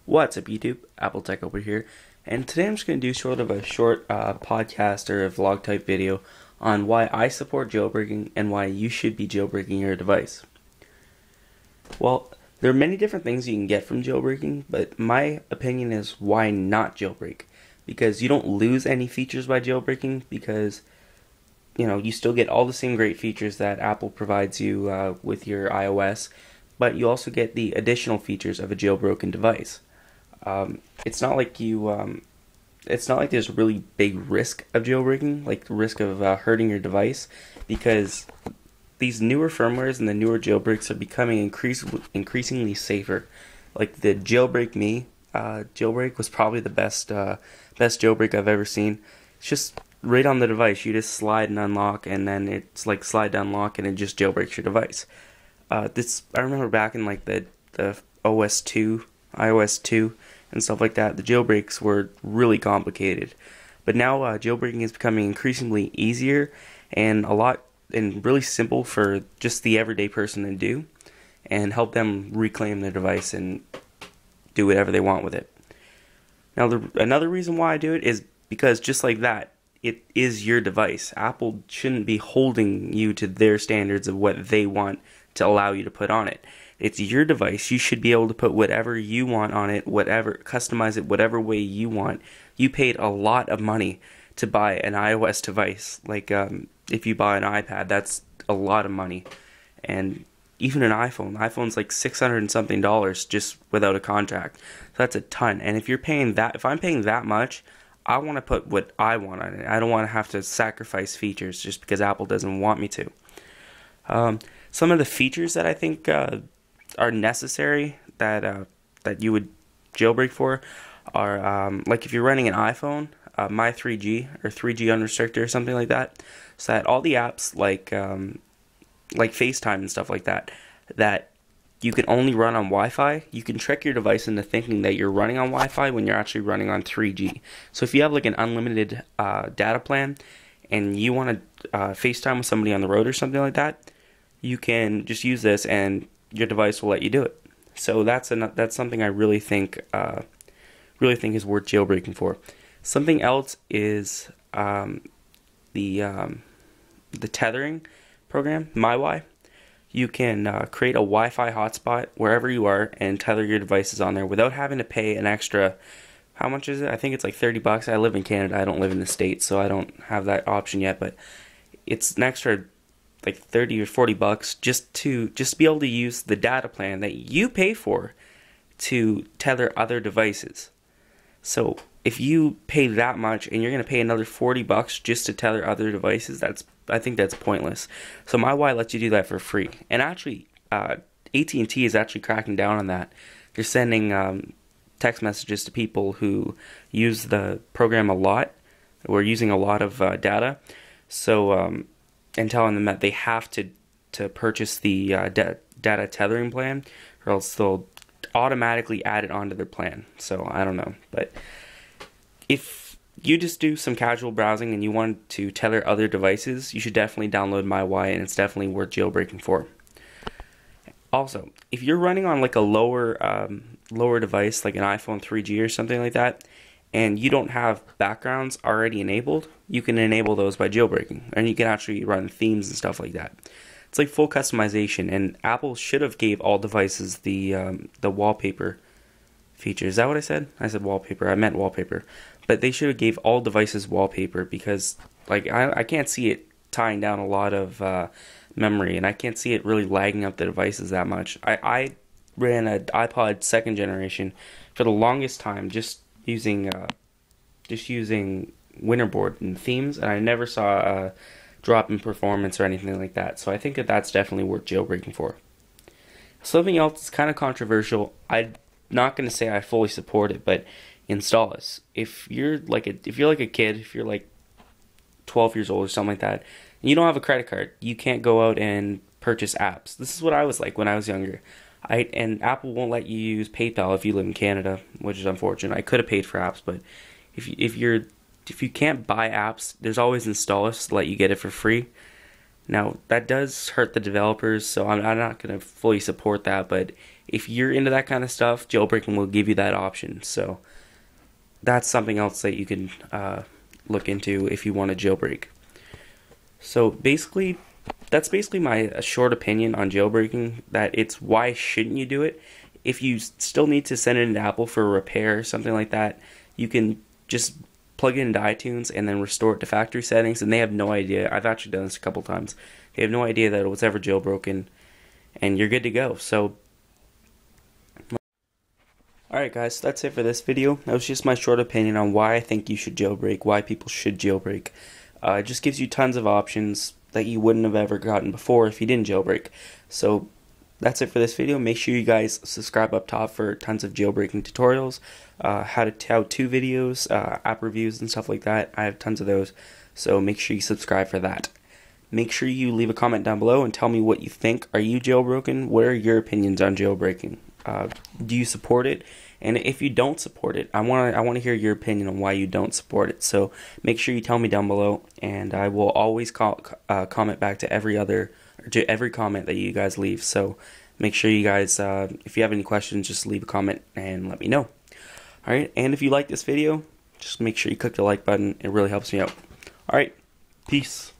What's up, YouTube? Apple Tech over here, and today I'm just going to do sort of a short podcast or a vlog type video on why I support jailbreaking and why you should be jailbreaking your device. Well, there are many different things you can get from jailbreaking, but my opinion is why not jailbreak? Because you don't lose any features by jailbreaking, because you still get all the same great features that Apple provides you with your iOS, but you also get the additional features of a jailbroken device. It's not like it's not like there's a really big risk of jailbreaking, like the risk of hurting your device, because these newer firmwares and the newer jailbreaks are becoming increasingly safer. Like the Jailbreak Me jailbreak was probably the best jailbreak I've ever seen. It's just right on the device. You just slide and unlock, and then it's like slide to unlock, and it just jailbreaks your device. I remember back in like the OS 2, iOS 2, and stuff like that, the jailbreaks were really complicated. But now jailbreaking is becoming increasingly easier and really simple for just the everyday person to do, and help them reclaim their device and do whatever they want with it. Now, another reason why I do it is because just like that, it is your device. Apple shouldn't be holding you to their standards of what they want to allow you to put on it. It's your device. You should be able to put whatever you want on it, customize it whatever way you want. You paid a lot of money to buy an iOS device. Like if you buy an iPad, that's a lot of money. And even an iPhone's like $600 and something just without a contract. So that's a ton. And if I'm paying that much, I want to put what I want on it. I don't want to have to sacrifice features just because Apple doesn't want me to. Some of the features that I think are necessary that you would jailbreak for are like if you're running an iPhone, My 3G or 3G unrestricted or something like that, so that all the apps like FaceTime and stuff like that you can only run on Wi-Fi. You can trick your device into thinking that you're running on Wi-Fi when you're actually running on 3G. So if you have like an unlimited data plan and you want to FaceTime with somebody on the road or something like that, you can just use this and your device will let you do it. So that's something I really think is worth jailbreaking for. Something else is the tethering program, MyWi. You can create a Wi-Fi hotspot wherever you are and tether your devices on there without having to pay an extra. How much is it? I think it's like $30. I live in Canada. I don't live in the States, so I don't have that option yet. But it's an extra like $30 or $40 just to be able to use the data plan that you pay for to tether other devices. So if you pay that much and you're going to pay another $40 just to tether other devices, I think that's pointless. So MyWi lets you do that for free. And actually, AT&T is actually cracking down on that. They're sending text messages to people who use the program a lot, or using a lot of data. So and telling them that they have to purchase the data tethering plan, or else they'll automatically add it onto their plan. So I don't know, but if you just do some casual browsing and you want to tether other devices, you should definitely download MyWi, and it's definitely worth jailbreaking for. Also, if you're running on like a lower device, like an iPhone 3G or something like that, and you don't have backgrounds already enabled, you can enable those by jailbreaking, and you can actually run themes and stuff like that. It's like full customization, and Apple should have gave all devices the wallpaper feature. Is that what I said? I said wallpaper. I meant wallpaper. But they should have gave all devices wallpaper, because like I can't see it tying down a lot of memory, and I can't see it really lagging up the devices that much. I ran an iPod 2nd generation for the longest time just using Winterboard and themes, and I never saw a drop in performance or anything like that. So I think that's definitely worth jailbreaking for. Something else that's kind of controversial, I'm not going to say I fully support it, but Installous. If you're like a kid, if you're like 12 years old or something like that, and you don't have a credit card, you can't go out and purchase apps. This is what I was like when I was younger. And Apple won't let you use PayPal if you live in Canada, which is unfortunate. I could have paid for apps, but if you can't buy apps, there's always Installous to let you get it for free. Now, that does hurt the developers, so I'm not going to fully support that, but if you're into that kind of stuff, jailbreaking will give you that option. So that's something else that you can look into if you want to jailbreak. So basically, that's basically my short opinion on jailbreaking, that it's why shouldn't you do it. If you still need to send it into Apple for a repair or something like that, you can just plug it into iTunes and then restore it to factory settings, and they have no idea. I've actually done this a couple times. They have no idea that it was ever jailbroken, and you're good to go. So alright guys, so that's it for this video. That was just my short opinion on why I think you should jailbreak, why people should jailbreak. It just gives you tons of options that you wouldn't have ever gotten before if you didn't jailbreak. So that's it for this video. Make sure you guys subscribe up top for tons of jailbreaking tutorials, how-to videos, app reviews and stuff like that. I have tons of those, so make sure you subscribe for that. Make sure you leave a comment down below and tell me what you think. Are you jailbroken? What are your opinions on jailbreaking? Do you support it? And if you don't support it, I want to hear your opinion on why you don't support it. So make sure you tell me down below, and I will always comment back to every comment that you guys leave. So make sure you guys, if you have any questions, just leave a comment and let me know. Alright, and if you like this video, just make sure you click the like button. It really helps me out. Alright, peace.